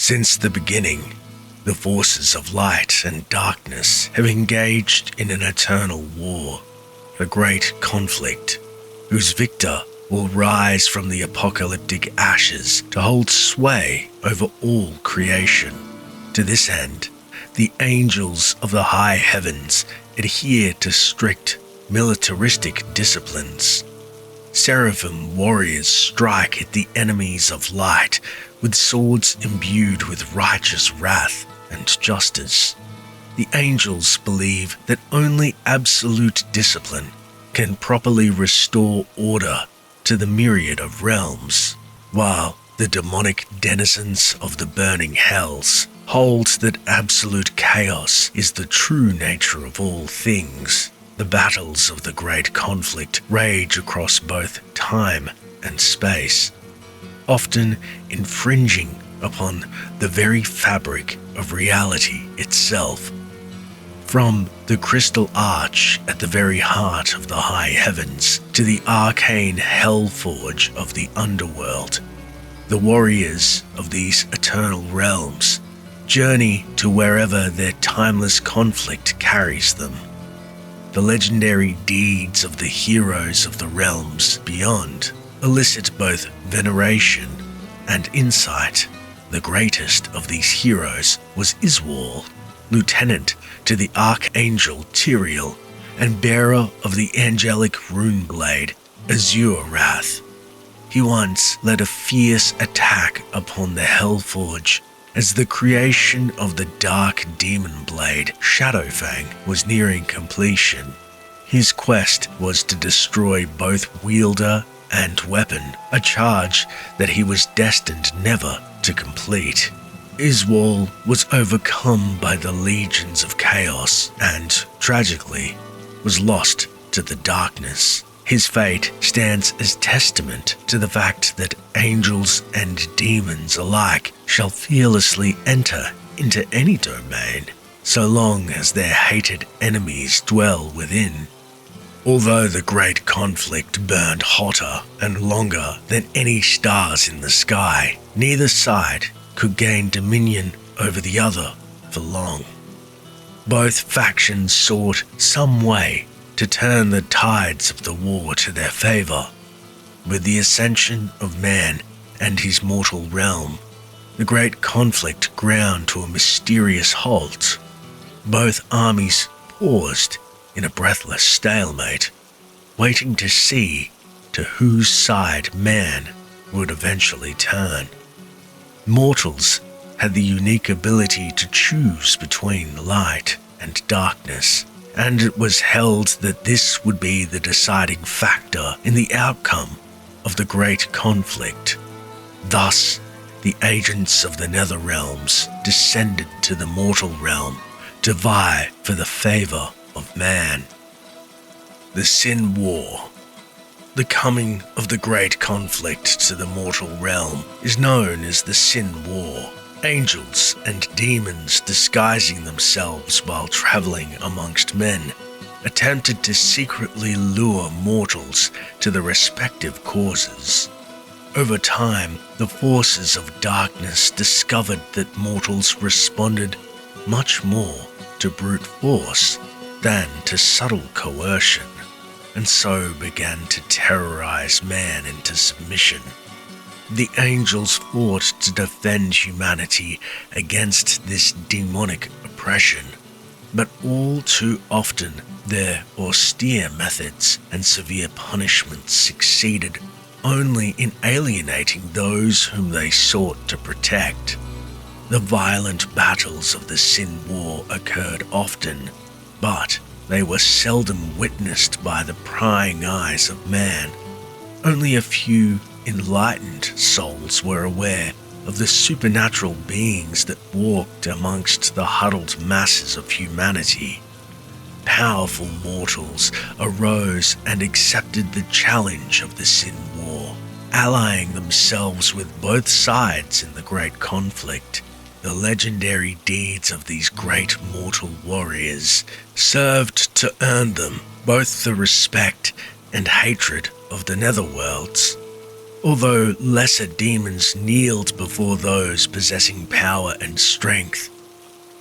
Since the beginning, the forces of light and darkness have engaged in an eternal war, a great conflict, whose victor will rise from the apocalyptic ashes to hold sway over all creation. To this end, the angels of the high heavens adhere to strict militaristic disciplines. Seraphim warriors strike at the enemies of light with swords imbued with righteous wrath and justice. The angels believe that only absolute discipline can properly restore order to the myriad of realms, while the demonic denizens of the burning hells hold that absolute chaos is the true nature of all things. The battles of the great conflict rage across both time and space, often infringing upon the very fabric of reality itself. From the crystal arch at the very heart of the high heavens to the arcane hellforge of the underworld, the warriors of these eternal realms journey to wherever their timeless conflict carries them. The legendary deeds of the heroes of the realms beyond elicit both veneration and insight. The greatest of these heroes was Iswal, lieutenant to the Archangel Tyrael and bearer of the angelic rune blade Azure Wrath. He once led a fierce attack upon the Hellforge as the creation of the dark demon blade Shadowfang was nearing completion. His quest was to destroy both wielder and weapon, a charge that he was destined never to complete. Iswal was overcome by the legions of chaos and, tragically, was lost to the darkness. His fate stands as testament to the fact that angels and demons alike shall fearlessly enter into any domain, so long as their hated enemies dwell within. Although the great conflict burned hotter and longer than any stars in the sky, neither side could gain dominion over the other for long. Both factions sought some way to turn the tides of the war to their favor. With the ascension of man and his mortal realm, the great conflict ground to a mysterious halt. Both armies paused in a breathless stalemate, waiting to see to whose side man would eventually turn. Mortals had the unique ability to choose between light and darkness, and it was held that this would be the deciding factor in the outcome of the great conflict. Thus, the agents of the nether realms descended to the mortal realm to vie for the favor of man. The Sin War. The coming of the great conflict to the mortal realm is known as the Sin War. Angels and demons disguising themselves while traveling amongst men attempted to secretly lure mortals to the respective causes. Over time, the forces of darkness discovered that mortals responded much more to brute force than to subtle coercion, and so began to terrorize man into submission. The angels fought to defend humanity against this demonic oppression, but all too often their austere methods and severe punishments succeeded only in alienating those whom they sought to protect. The violent battles of the Sin War occurred often, but they were seldom witnessed by the prying eyes of man. Only a few enlightened souls were aware of the supernatural beings that walked amongst the huddled masses of humanity. Powerful mortals arose and accepted the challenge of the Sin War, allying themselves with both sides in the great conflict. The legendary deeds of these great mortal warriors served to earn them both the respect and hatred of the netherworlds. Although lesser demons kneeled before those possessing power and strength,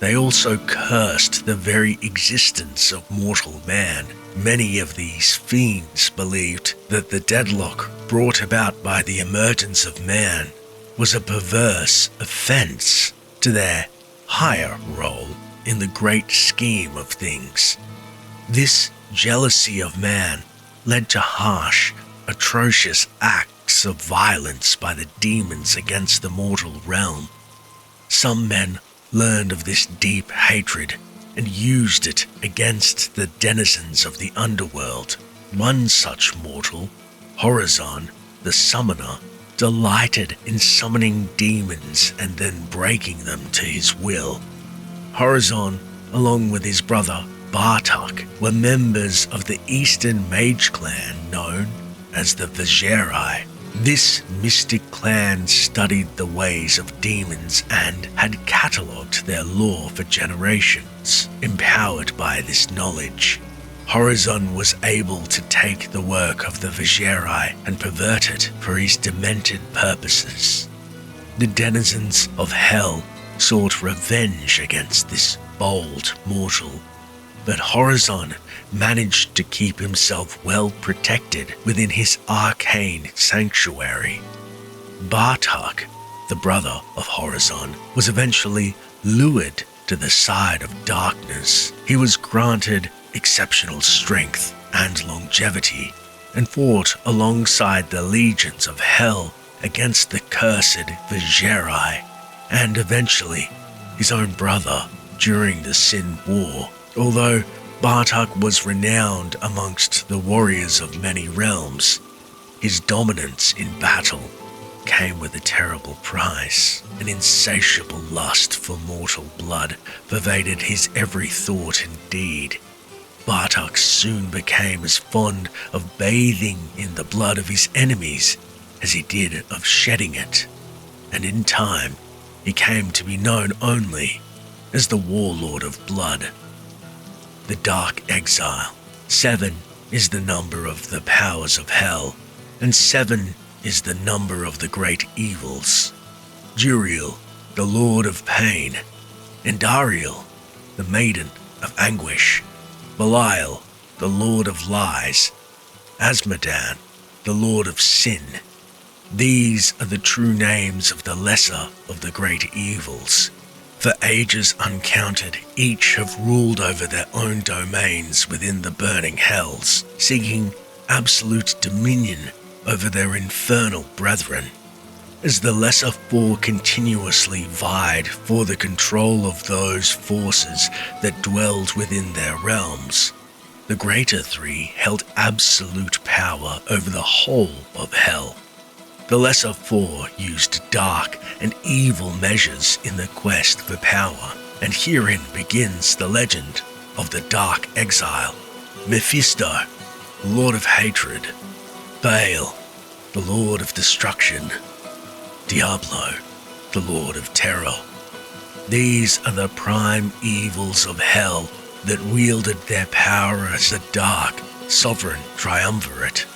they also cursed the very existence of mortal man. Many of these fiends believed that the deadlock brought about by the emergence of man was a perverse offense to their higher role in the great scheme of things. This jealousy of man led to harsh, atrocious acts of violence by the demons against the mortal realm. Some men learned of this deep hatred and used it against the denizens of the underworld. One such mortal, Horizon, the summoner, delighted in summoning demons and then breaking them to his will. Horizon, along with his brother Bartok, were members of the Eastern mage clan known as the Vigerai. This mystic clan studied the ways of demons and had catalogued their lore for generations. Empowered by this knowledge, Horizon was able to take the work of the Vigerai and pervert it for his demented purposes. The denizens of hell sought revenge against this bold mortal, but Horizon managed to keep himself well protected within his arcane sanctuary. Bartok, the brother of Horizon, was eventually lured to the side of darkness. He was granted exceptional strength and longevity and fought alongside the legions of hell against the cursed Vigerai and eventually his own brother during the Sin War. Although Bartok was renowned amongst the warriors of many realms, his dominance in battle came with a terrible price. An insatiable lust for mortal blood pervaded his every thought and deed. Bartok soon became as fond of bathing in the blood of his enemies as he did of shedding it, and in time he came to be known only as the Warlord of Blood. The Dark Exile. 7 is the number of the powers of hell, and 7 is the number of the great evils. Juriel, the Lord of Pain, Endariel, the Maiden of Anguish, Belial, the Lord of Lies, Asmodan, the Lord of Sin. These are the true names of the lesser of the great evils. For ages uncounted, each have ruled over their own domains within the burning hells, seeking absolute dominion over their infernal brethren. As the lesser four continuously vied for the control of those forces that dwelled within their realms, the greater three held absolute power over the whole of hell. The lesser four used dark and evil measures in the quest for power, and herein begins the legend of the Dark Exile. Mephisto, Lord of Hatred, Baal, the Lord of Destruction, Diablo, the Lord of Terror. These are the prime evils of hell that wielded their power as a dark, sovereign triumvirate.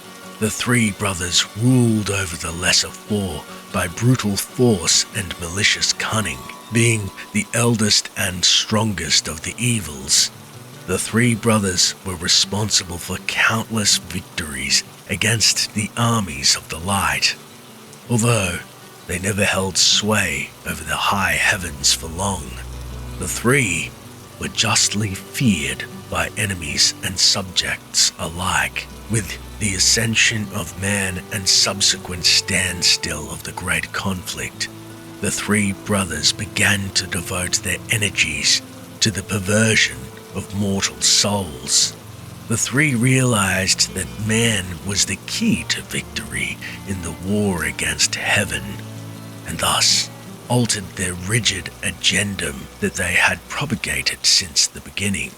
The three brothers ruled over the lesser four by brutal force and malicious cunning. Being the eldest and strongest of the evils, the three brothers were responsible for countless victories against the armies of the light. Although they never held sway over the high heavens for long, the three were justly feared by enemies and subjects alike. With the ascension of man and subsequent standstill of the great conflict, the three brothers began to devote their energies to the perversion of mortal souls. The three realized that man was the key to victory in the war against heaven, and thus altered their rigid agendum that they had propagated since the beginning.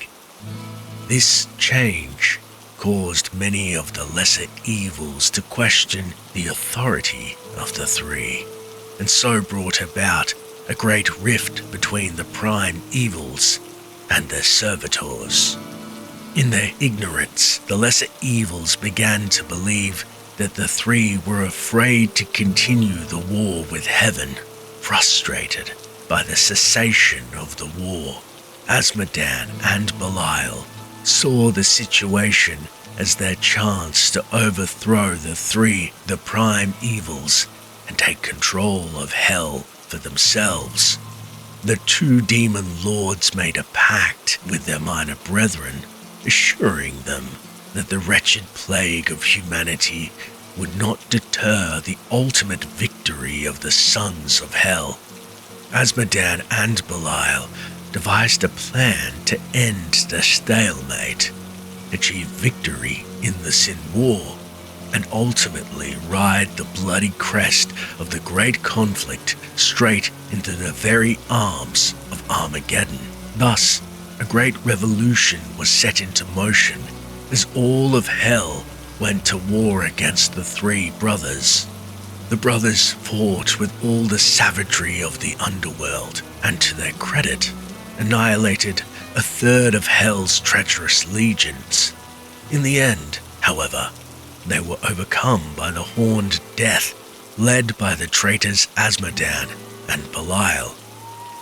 This change caused many of the lesser evils to question the authority of the three, and so brought about a great rift between the prime evils and their servitors. In their ignorance, the lesser evils began to believe that the three were afraid to continue the war with heaven. Frustrated by the cessation of the war, Azmodan and Belial saw the situation as their chance to overthrow the prime evils and take control of hell for themselves. The two demon lords made a pact with their minor brethren, assuring them that the wretched plague of humanity would not deter the ultimate victory of the sons of hell. Azmodan and Belial devised a plan to end the stalemate, achieve victory in the Sin War, and ultimately ride the bloody crest of the great conflict straight into the very arms of Armageddon. Thus, a great revolution was set into motion as all of hell went to war against the three brothers. The brothers fought with all the savagery of the underworld, and to their credit, annihilated a third of hell's treacherous legions. In the end, however, they were overcome by the Horned Death, led by the traitors Azmodan and Belial.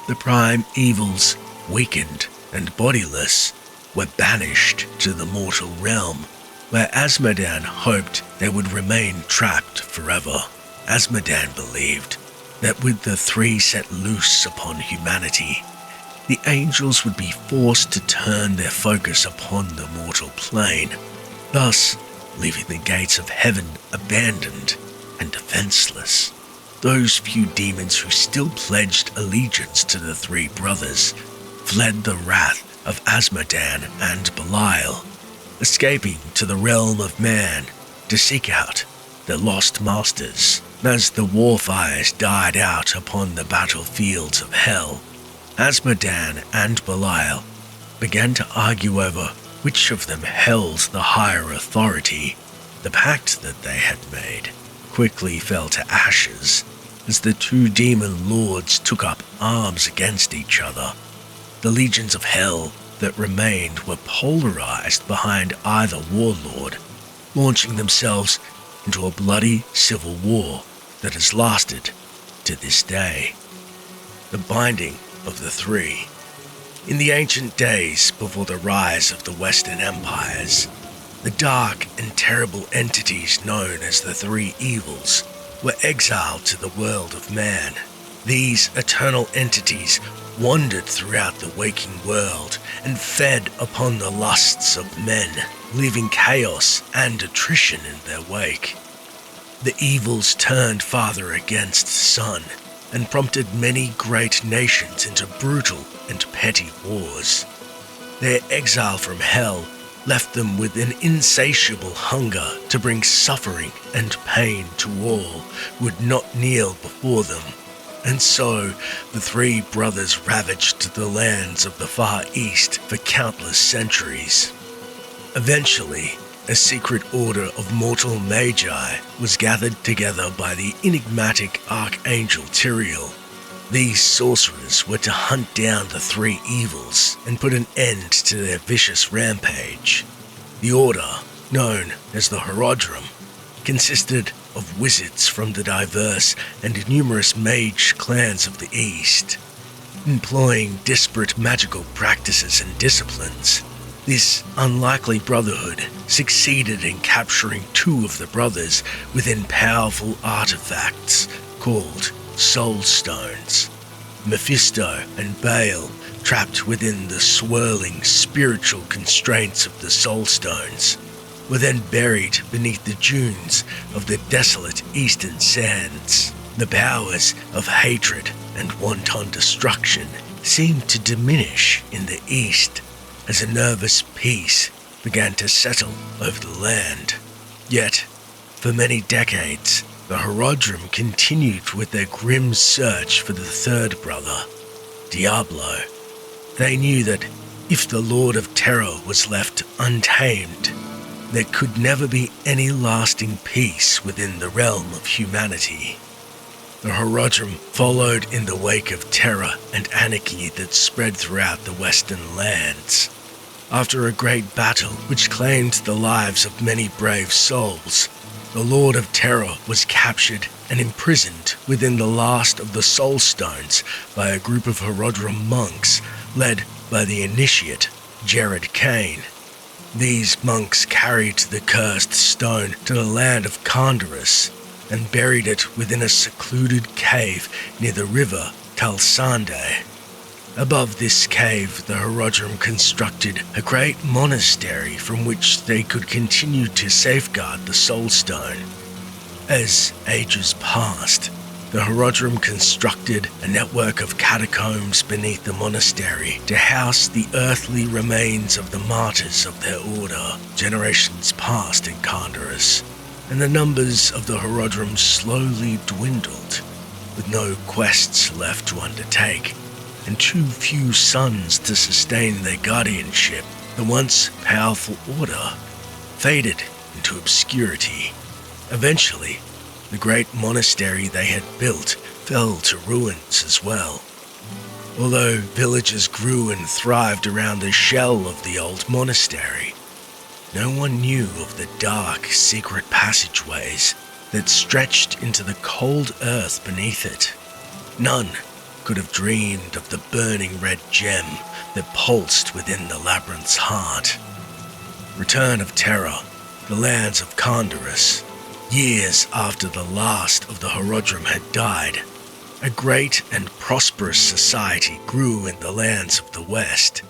The prime evils, weakened and bodiless, were banished to the mortal realm, where Azmodan hoped they would remain trapped forever. Azmodan believed that with the three set loose upon humanity, the angels would be forced to turn their focus upon the mortal plane, thus leaving the gates of heaven abandoned and defenseless. Those few demons who still pledged allegiance to the three brothers fled the wrath of Azmodan and Belial, escaping to the realm of man to seek out their lost masters. As the war fires died out upon the battlefields of hell, Azmodan and Belial began to argue over which of them held the higher authority. The pact that they had made quickly fell to ashes as the two demon lords took up arms against each other. The legions of hell that remained were polarized behind either warlord, launching themselves into a bloody civil war that has lasted to this day. The binding of the three. In the ancient days before the rise of the Western empires, the dark and terrible entities known as the Three Evils were exiled to the world of man. These eternal entities wandered throughout the waking world and fed upon the lusts of men, leaving chaos and attrition in their wake. The evils turned father against son and prompted many great nations into brutal and petty wars. Their exile from hell left them with an insatiable hunger to bring suffering and pain to all who would not kneel before them. And so the three brothers ravaged the lands of the Far East for countless centuries. Eventually, a secret order of mortal magi was gathered together by the enigmatic Archangel Tyrael. These sorcerers were to hunt down the three evils and put an end to their vicious rampage. The order, known as the Horodrim, consisted of wizards from the diverse and numerous mage clans of the East. Employing disparate magical practices and disciplines, this unlikely brotherhood succeeded in capturing two of the brothers within powerful artifacts called Soul Stones. Mephisto and Baal, trapped within the swirling spiritual constraints of the Soul Stones, were then buried beneath the dunes of the desolate eastern sands. The powers of hatred and wanton destruction seemed to diminish in the east as a nervous peace began to settle over the land. Yet, for many decades, the Horodrim continued with their grim search for the third brother, Diablo. They knew that if the Lord of Terror was left untamed, there could never be any lasting peace within the realm of humanity. The Horodrim followed in the wake of terror and anarchy that spread throughout the western lands. After a great battle which claimed the lives of many brave souls, the Lord of Terror was captured and imprisoned within the last of the Soul Stones by a group of Horodrim monks led by the initiate Jared Kane. These monks carried the cursed stone to the land of Kandorus and buried it within a secluded cave near the river Kalsande. Above this cave, the Horodrim constructed a great monastery from which they could continue to safeguard the Soul Stone. As ages passed, the Horodrim constructed a network of catacombs beneath the monastery to house the earthly remains of the martyrs of their order. Generations passed in Kandorus, and the numbers of the Horodrim slowly dwindled, with no quests left to undertake, and too few sons to sustain their guardianship. The once powerful order faded into obscurity. Eventually, the great monastery they had built fell to ruins as well. Although villages grew and thrived around the shell of the old monastery, no one knew of the dark, secret passageways that stretched into the cold earth beneath it. None could have dreamed of the burning red gem that pulsed within the labyrinth's heart. Return of Terror, the lands of Kandorus. Years after the last of the Horodrim had died, a great and prosperous society grew in the lands of the West.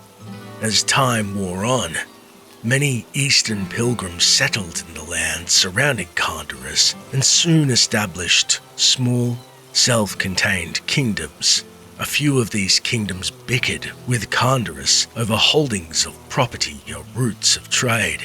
As time wore on, many Eastern pilgrims settled in the lands surrounding Kandorus and soon established small, self-contained kingdoms. A few of these kingdoms bickered with Kandorus over holdings of property or routes of trade.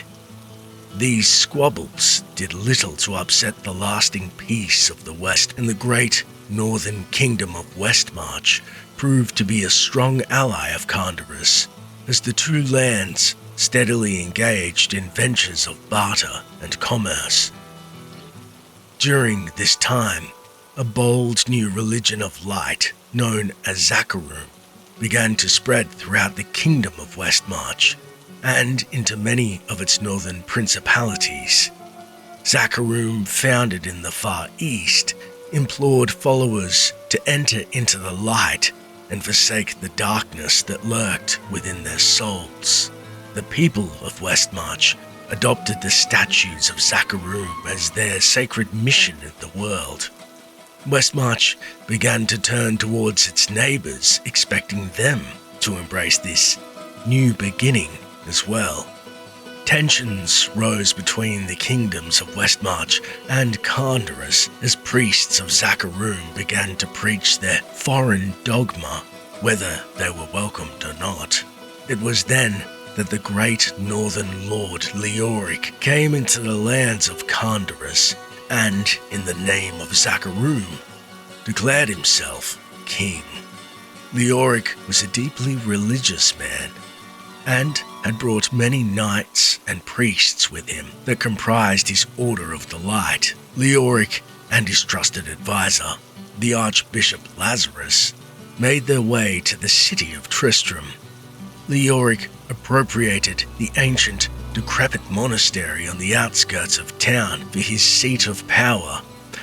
These squabbles did little to upset the lasting peace of the West, and the great northern kingdom of Westmarch proved to be a strong ally of Kandorus, as the two lands steadily engaged in ventures of barter and commerce. During this time, a bold new religion of light, known as Zakarum, began to spread throughout the kingdom of Westmarch and into many of its northern principalities. Zakarum, founded in the Far East, implored followers to enter into the light and forsake the darkness that lurked within their souls. The people of Westmarch adopted the statues of Zakarum as their sacred mission in the world. Westmarch began to turn towards its neighbors, expecting them to embrace this new beginning as well. Tensions rose between the kingdoms of Westmarch and Kandorus as priests of Zakarum began to preach their foreign dogma, whether they were welcomed or not. It was then that the great northern lord Leoric came into the lands of Kandorus and, in the name of Zakarum, declared himself king. Leoric was a deeply religious man and had brought many knights and priests with him that comprised his Order of the Light. Leoric and his trusted advisor, the Archbishop Lazarus, made their way to the city of Tristram. Leoric appropriated the ancient, decrepit monastery on the outskirts of town for his seat of power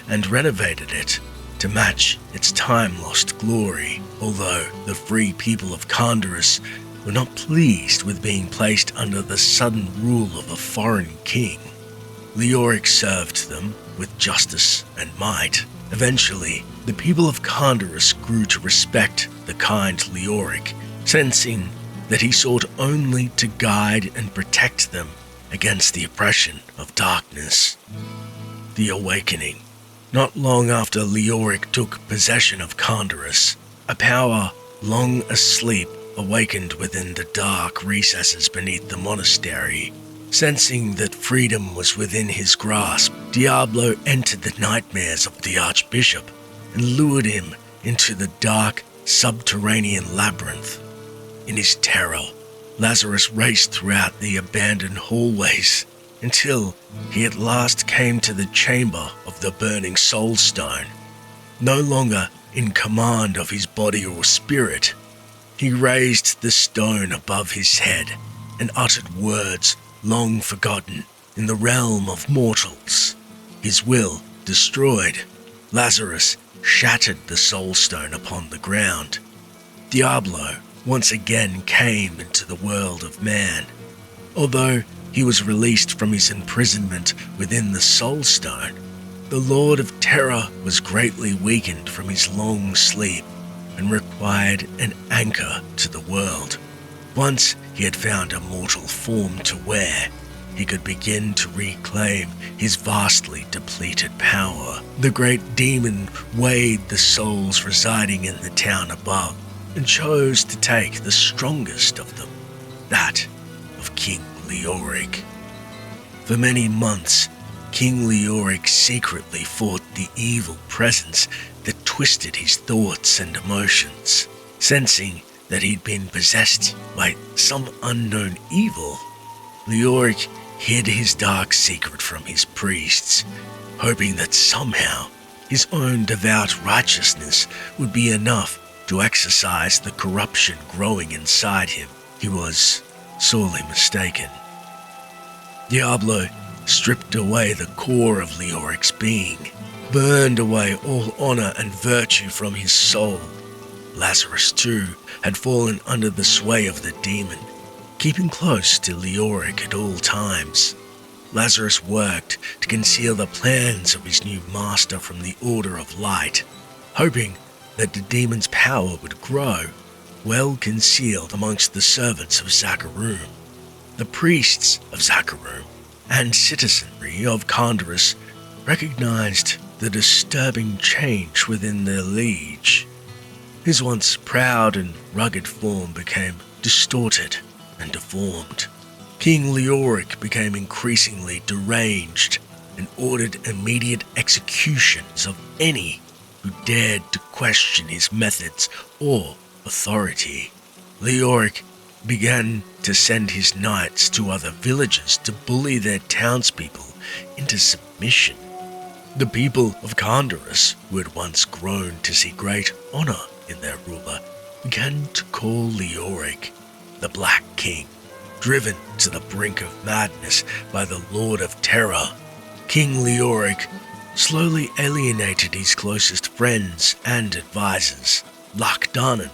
and renovated it to match its time-lost glory, although the free people of Kandorus were not pleased with being placed under the sudden rule of a foreign king. Leoric served them with justice and might. Eventually, the people of Kandorus grew to respect the kind Leoric, sensing that he sought only to guide and protect them against the oppression of darkness. The Awakening. Not long after Leoric took possession of Kandorus, a power long asleep awakened within the dark recesses beneath the monastery. Sensing that freedom was within his grasp, Diablo entered the nightmares of the Archbishop and lured him into the dark, subterranean labyrinth. In his terror, Lazarus raced throughout the abandoned hallways until he at last came to the chamber of the burning soul stone. No longer in command of his body or spirit, he raised the stone above his head and uttered words long forgotten in the realm of mortals. his will destroyed, Lazarus shattered the soul stone upon the ground. Diablo once again came into the world of man. Although he was released from his imprisonment within the soul stone, the Lord of Terror was greatly weakened from his long sleep and required an anchor to the world. Once he had found a mortal form to wear, he could begin to reclaim his vastly depleted power. The great demon weighed the souls residing in the town above and chose to take the strongest of them, that of King Leoric. For many months, King Leoric secretly fought the evil presence that twisted his thoughts and emotions. Sensing that he'd been possessed by some unknown evil, Leoric hid his dark secret from his priests, hoping that somehow his own devout righteousness would be enough to exorcise the corruption growing inside him. He was sorely mistaken. Diablo stripped away the core of Leoric's being, burned away all honor and virtue from his soul. Lazarus, too, had fallen under the sway of the demon, keeping close to Leoric at all times. Lazarus worked to conceal the plans of his new master from the Order of Light, hoping that the demon's power would grow, well concealed amongst the servants of Zakarum. The priests of Zakarum and citizenry of Condorus recognized the disturbing change within their liege. His once proud and rugged form became distorted and deformed. King Leoric became increasingly deranged and ordered immediate executions of any who dared to question his methods or authority. Leoric began to send his knights to other villages to bully their townspeople into submission. The people of Condorus, who had once grown to see great honor in their ruler, began to call Leoric the Black King. Driven to the brink of madness by the Lord of Terror, King Leoric slowly alienated his closest friends and advisors. Lakdanan,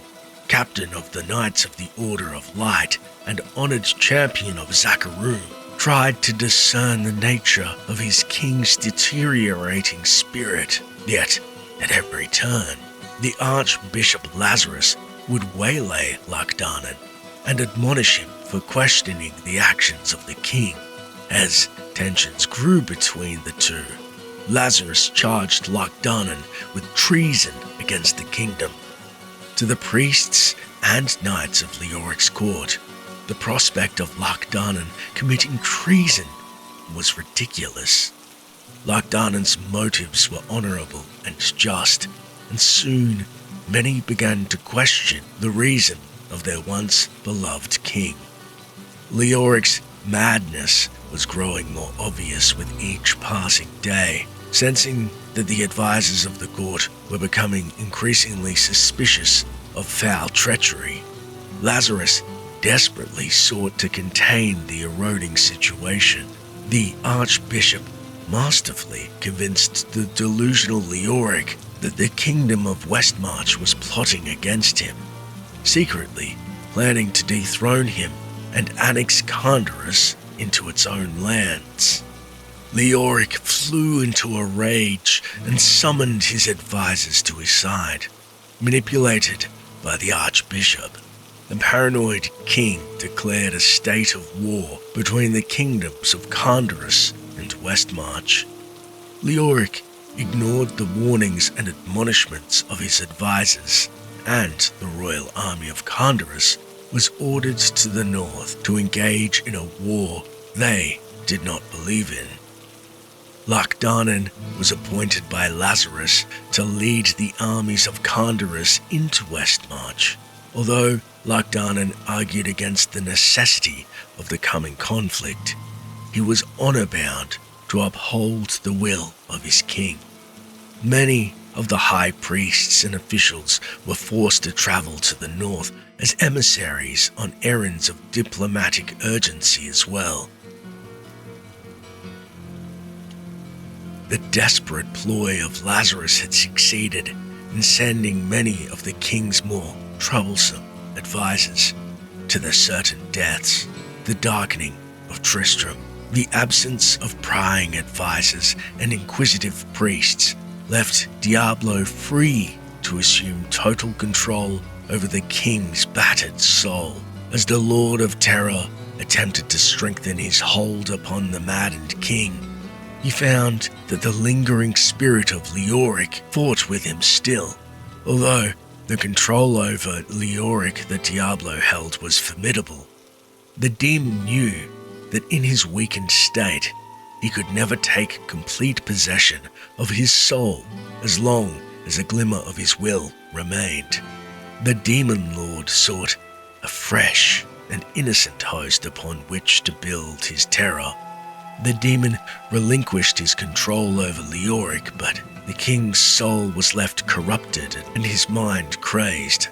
captain of the Knights of the Order of Light and honored champion of Zakarum, tried to discern the nature of his king's deteriorating spirit. Yet, at every turn, the Archbishop Lazarus would waylay Lakdanan and admonish him for questioning the actions of the king. As tensions grew between the two, Lazarus charged Lakdanan with treason against the kingdom. To the priests and knights of Leoric's court, the prospect of Lakdanan committing treason was ridiculous. Lakdanan's motives were honorable and just, and soon many began to question the reason of their once beloved king. Leoric's madness was growing more obvious with each passing day. Sensing that the advisors of the court were becoming increasingly suspicious of foul treachery, Lazarus desperately sought to contain the eroding situation. The Archbishop masterfully convinced the delusional Leoric that the kingdom of Westmarch was plotting against him, secretly planning to dethrone him and annex Condorus into its own lands. Leoric flew into a rage and summoned his advisors to his side. Manipulated by the Archbishop, the paranoid king declared a state of war between the kingdoms of Condorus and Westmarch. Leoric ignored the warnings and admonishments of his advisors, and the royal army of Condorus was ordered to the north to engage in a war they did not believe in. Lakdanan was appointed by Lazarus to lead the armies of Condorus into Westmarch. Although Lakdanan argued against the necessity of the coming conflict, he was honor-bound to uphold the will of his king. Many of the high priests and officials were forced to travel to the north as emissaries on errands of diplomatic urgency as well. The desperate ploy of Lazarus had succeeded in sending many of the king's more troublesome advisors to their certain deaths. The darkening of Tristram, the absence of prying advisors and inquisitive priests, left Diablo free to assume total control over the king's battered soul. As the Lord of Terror attempted to strengthen his hold upon the maddened king, he found that the lingering spirit of Leoric fought with him still. Although the control over Leoric that Diablo held was formidable, the demon knew that in his weakened state, he could never take complete possession of his soul as long as a glimmer of his will remained. The demon lord sought a fresh and innocent host upon which to build his terror. The demon relinquished his control over Leoric, but the king's soul was left corrupted and his mind crazed.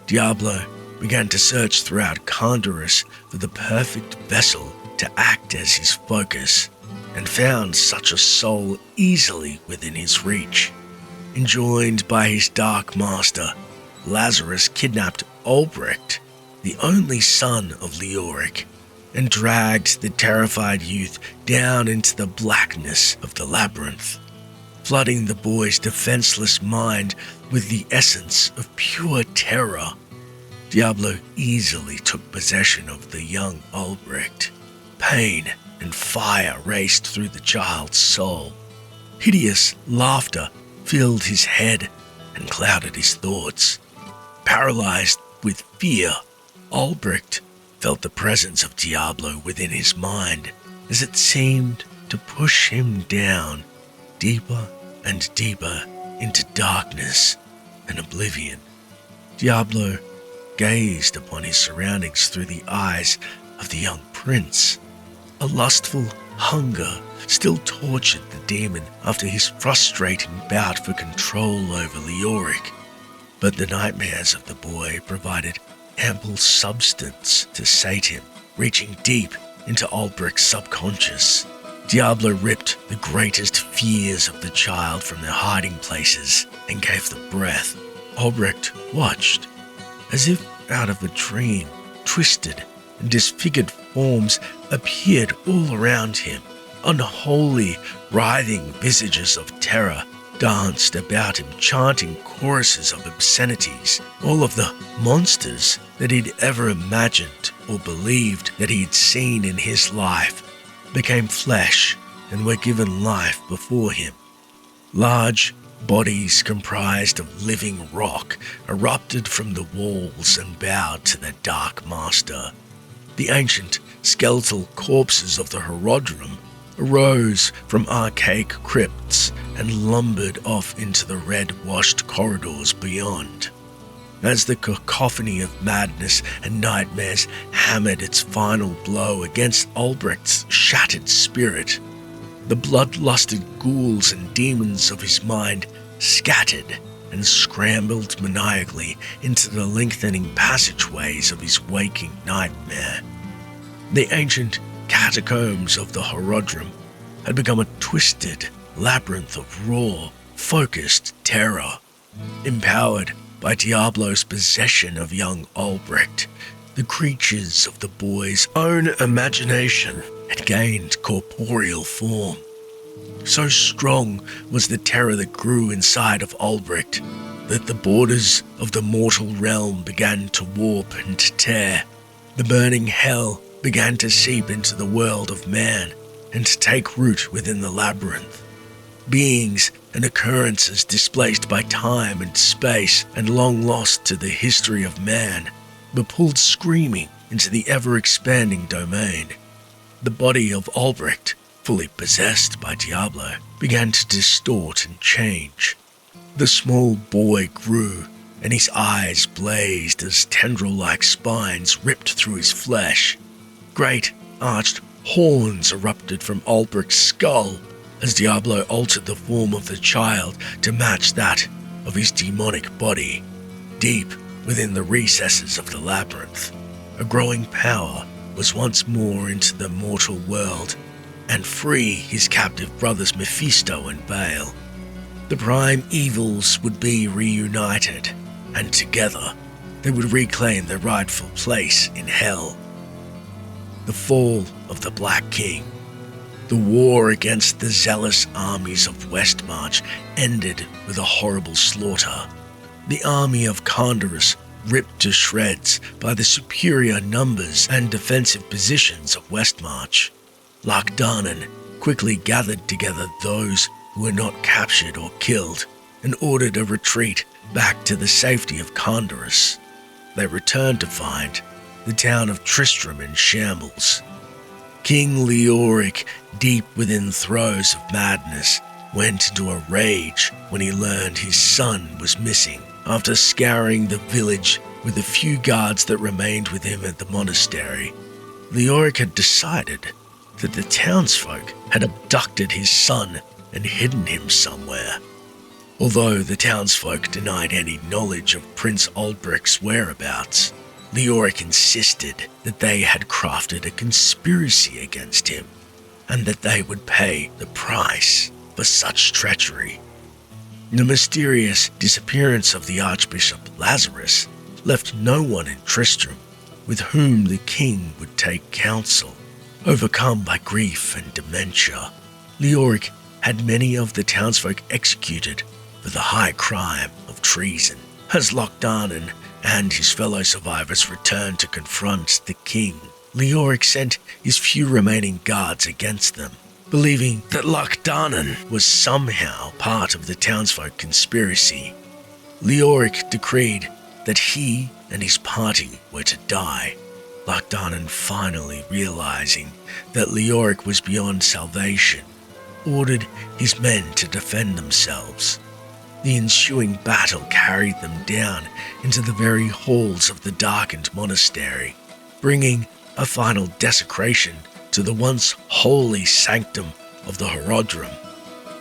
Diablo began to search throughout Condorus for the perfect vessel to act as his focus, and found such a soul easily within his reach. Enjoined by his dark master, Lazarus kidnapped Albrecht, the only son of Leoric, and dragged the terrified youth down into the blackness of the labyrinth, flooding the boy's defenseless mind with the essence of pure terror. Diablo easily took possession of the young Albrecht. Pain and fire raced through the child's soul. Hideous laughter filled his head and clouded his thoughts. Paralyzed with fear, Albrecht felt the presence of Diablo within his mind as it seemed to push him down deeper and deeper into darkness and oblivion. Diablo gazed upon his surroundings through the eyes of the young prince. A lustful hunger still tortured the demon after his frustrating bout for control over Leoric, but the nightmares of the boy provided ample substance to sate him, reaching deep into Albrecht's subconscious. Diablo ripped the greatest fears of the child from their hiding places and gave them breath. Albrecht watched, as if out of a dream. Twisted and disfigured forms appeared all around him. Unholy, writhing visages of terror danced about him, chanting choruses of obscenities. All of the monsters that he'd ever imagined or believed that he'd seen in his life became flesh and were given life before him. Large bodies comprised of living rock erupted from the walls and bowed to their dark master. The ancient skeletal corpses of the Horodrim arose from archaic crypts and lumbered off into the red-washed corridors beyond. As the cacophony of madness and nightmares hammered its final blow against Albrecht's shattered spirit, the bloodlusted ghouls and demons of his mind scattered and scrambled maniacally into the lengthening passageways of his waking nightmare. The ancient catacombs of the Horodrim had become a twisted labyrinth of raw, focused terror. Empowered by Diablo's possession of young Albrecht, the creatures of the boy's own imagination had gained corporeal form. So strong was the terror that grew inside of Albrecht that the borders of the mortal realm began to warp and tear. The burning hell began to seep into the world of man and to take root within the labyrinth. Beings and occurrences displaced by time and space and long lost to the history of man were pulled screaming into the ever-expanding domain. The body of Albrecht, fully possessed by Diablo, began to distort and change. The small boy grew, and his eyes blazed as tendril-like spines ripped through his flesh. Great arched horns erupted from Albrecht's skull as Diablo altered the form of the child to match that of his demonic body. Deep within the recesses of the labyrinth, a growing power was once more into the mortal world, and free his captive brothers Mephisto and Baal. The prime evils would be reunited, and together they would reclaim their rightful place in hell. The fall of the Black King. The war against the zealous armies of Westmarch ended with a horrible slaughter. The army of Condorus, ripped to shreds by the superior numbers and defensive positions of Westmarch. Lochdanen quickly gathered together those who were not captured or killed and ordered a retreat back to the safety of Condorus. They returned to find the town of Tristram in shambles. King Leoric, deep within throes of madness, went into a rage when he learned his son was missing. After scouring the village with the few guards that remained with him at the monastery, Leoric had decided that the townsfolk had abducted his son and hidden him somewhere. Although the townsfolk denied any knowledge of Prince Aldbrich's whereabouts, Leoric insisted that they had crafted a conspiracy against him, and that they would pay the price for such treachery. The mysterious disappearance of the Archbishop Lazarus left no one in Tristram with whom the king would take counsel. Overcome by grief and dementia, Leoric had many of the townsfolk executed for the high crime of treason. As Lochdanen and his fellow survivors returned to confront the king, Leoric sent his few remaining guards against them, believing that Lochdanen was somehow part of the townsfolk conspiracy. Leoric decreed that he and his party were to die. Lochdanen, finally realizing that Leoric was beyond salvation, ordered his men to defend themselves. The ensuing battle carried them down into the very halls of the darkened monastery, bringing a final desecration to the once holy sanctum of the Horodrim.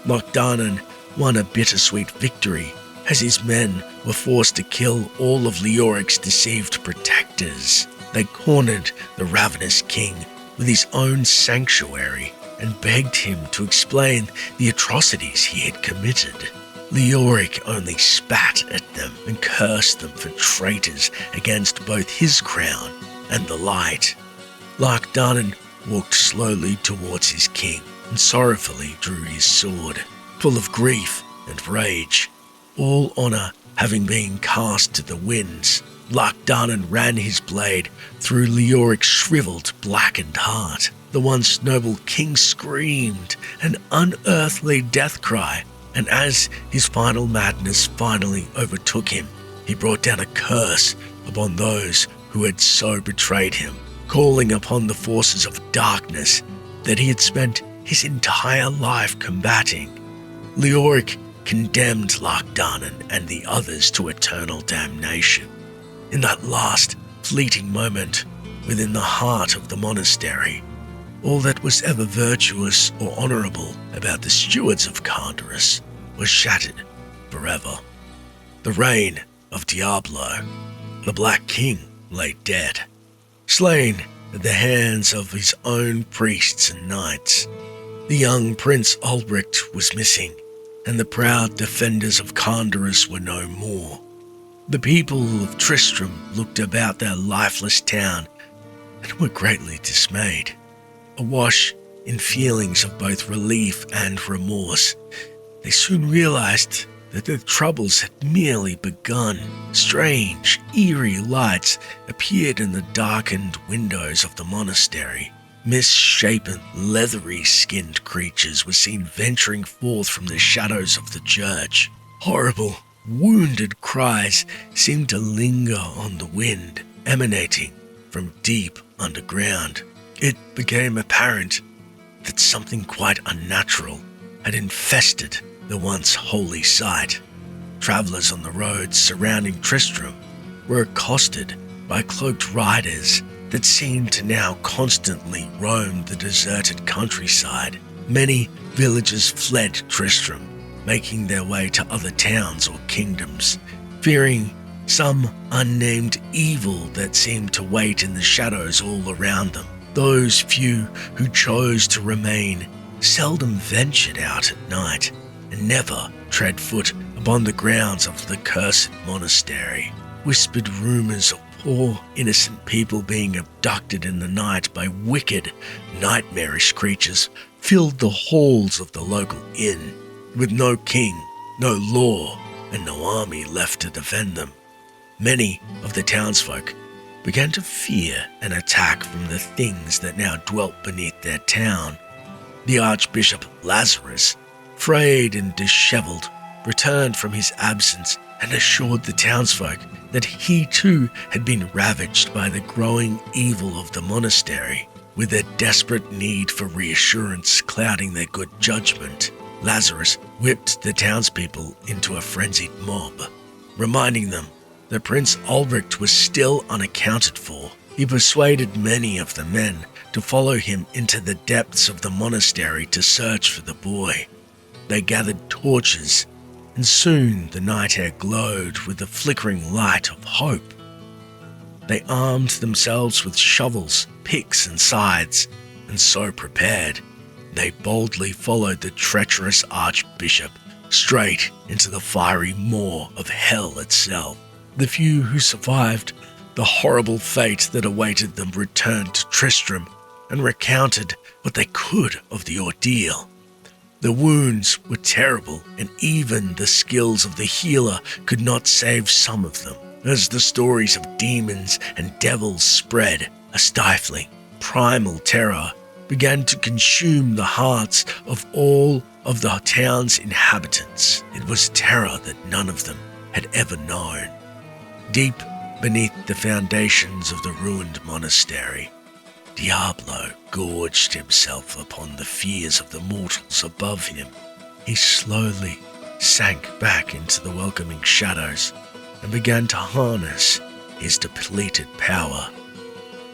Lochdanen won a bittersweet victory as his men were forced to kill all of Leoric's deceived protectors. They cornered the ravenous king with his own sanctuary and begged him to explain the atrocities he had committed. Leoric only spat at them and cursed them for traitors against both his crown and the light. Lochdanen walked slowly towards his king and sorrowfully drew his sword, full of grief and rage. All honor having been cast to the winds, Lochdanen ran his blade through Leoric's shriveled, blackened heart. The once noble king screamed an unearthly death cry, and as his final madness finally overtook him, he brought down a curse upon those who had so betrayed him, calling upon the forces of darkness that he had spent his entire life combating. Leoric condemned Lochdanen and the others to eternal damnation. In that last fleeting moment within the heart of the monastery, all that was ever virtuous or honorable about the stewards of Condorus was shattered forever. The reign of Diablo, the Black King, lay dead, slain at the hands of his own priests and knights. The young Prince Aldbrich was missing, and the proud defenders of Condorus were no more. The people of Tristram looked about their lifeless town and were greatly dismayed. Awash in feelings of both relief and remorse, they soon realized that their troubles had merely begun. Strange, eerie lights appeared in the darkened windows of the monastery. Misshapen, leathery-skinned creatures were seen venturing forth from the shadows of the church. Horrible, wounded cries seemed to linger on the wind, emanating from deep underground. It became apparent that something quite unnatural had infested the once holy site. Travelers on the roads surrounding Tristram were accosted by cloaked riders that seemed to now constantly roam the deserted countryside. Many villagers fled Tristram, making their way to other towns or kingdoms, fearing some unnamed evil that seemed to wait in the shadows all around them. Those few who chose to remain seldom ventured out at night and never tread foot upon the grounds of the cursed monastery. Whispered rumors of poor innocent people being abducted in the night by wicked, nightmarish creatures filled the halls of the local inn, with no king, no law, and no army left to defend them. Many of the townsfolk began to fear an attack from the things that now dwelt beneath their town. The Archbishop Lazarus, frayed and dishevelled, returned from his absence and assured the townsfolk that he too had been ravaged by the growing evil of the monastery. With their desperate need for reassurance clouding their good judgment, Lazarus whipped the townspeople into a frenzied mob, reminding them that Prince Ulrich was still unaccounted for. He persuaded many of the men to follow him into the depths of the monastery to search for the boy. They gathered torches, and soon the night air glowed with the flickering light of hope. They armed themselves with shovels, picks, and scythes, and so prepared, they boldly followed the treacherous archbishop straight into the fiery maw of hell itself. The few who survived the horrible fate that awaited them returned to Tristram and recounted what they could of the ordeal. The wounds were terrible, and even the skills of the healer could not save some of them. As the stories of demons and devils spread, a stifling, primal terror began to consume the hearts of all of the town's inhabitants. It was terror that none of them had ever known. Deep beneath the foundations of the ruined monastery, Diablo gorged himself upon the fears of the mortals above him. He slowly sank back into the welcoming shadows and began to harness his depleted power.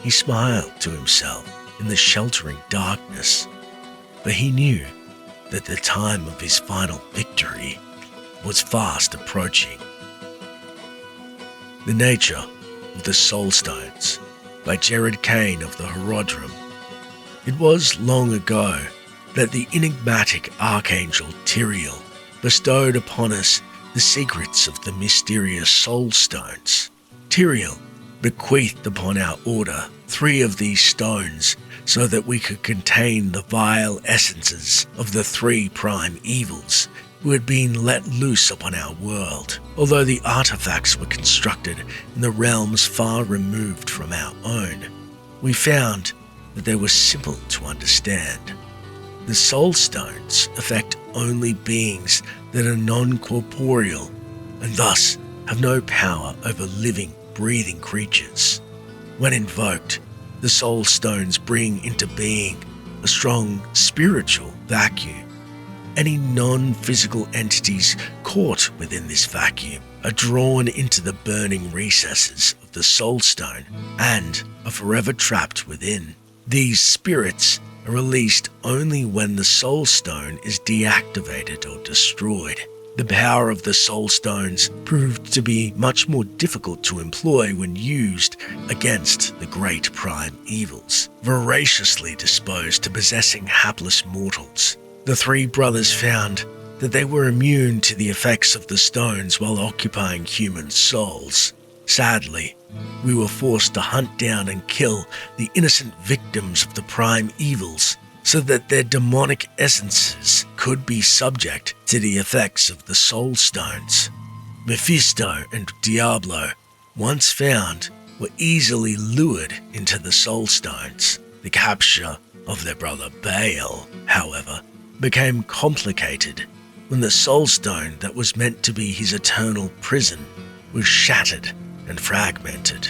He smiled to himself in the sheltering darkness, but he knew that the time of his final victory was fast approaching. The Nature of the Soul Stones by Jared Kane of the Horodrim. It was long ago that the enigmatic archangel Tyrael bestowed upon us the secrets of the mysterious soul stones. Tyrael bequeathed upon our order 3 of these stones so that we could contain the vile essences of the 3 prime evils who had been let loose upon our world. Although the artifacts were constructed in the realms far removed from our own, we found that they were simple to understand. The soul stones affect only beings that are non-corporeal and thus have no power over living, breathing creatures. When invoked, the soul stones bring into being a strong spiritual vacuum. Any non-physical entities caught within this vacuum are drawn into the burning recesses of the soul stone and are forever trapped within. These spirits are released only when the soul stone is deactivated or destroyed. The power of the soul stones proved to be much more difficult to employ when used against the great prime evils, voraciously disposed to possessing hapless mortals. The 3 brothers found that they were immune to the effects of the stones while occupying human souls. Sadly, we were forced to hunt down and kill the innocent victims of the prime evils so that their demonic essences could be subject to the effects of the soul stones. Mephisto and Diablo, once found, were easily lured into the soul stones. The capture of their brother Baal, however, became complicated when the soul stone that was meant to be his eternal prison was shattered and fragmented.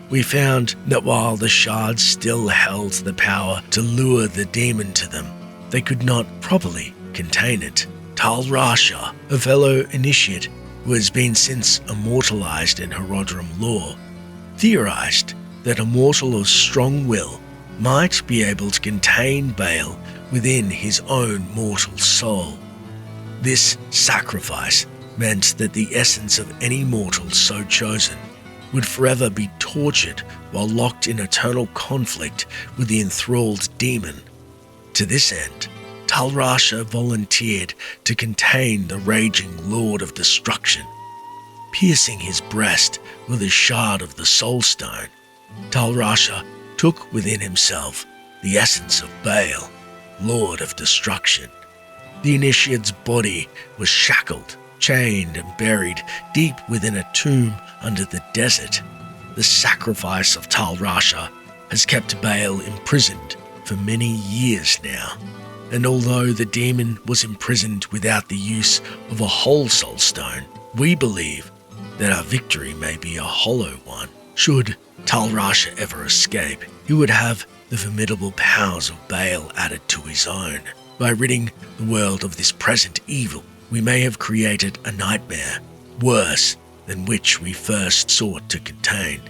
We found that while the shards still held the power to lure the demon to them, they could not properly contain it. Tal Rasha, a fellow initiate who has been since immortalized in Horodrim lore, theorized that a mortal of strong will might be able to contain Baal within his own mortal soul. This sacrifice meant that the essence of any mortal so chosen would forever be tortured while locked in eternal conflict with the enthralled demon. To this end, Talrasha volunteered to contain the raging Lord of Destruction. Piercing his breast with a shard of the Soul Stone, Talrasha took within himself the essence of Baal, Lord of Destruction. The initiate's body was shackled, chained and buried deep within a tomb under the desert. The sacrifice of Talrasha has kept Baal imprisoned for many years now, and although the demon was imprisoned without the use of a whole Soul Stone, we believe that our victory may be a hollow one. Should Talrasha ever escape, he would have the formidable powers of Baal added to his own. By ridding the world of this present evil, we may have created a nightmare worse than which we first sought to contain.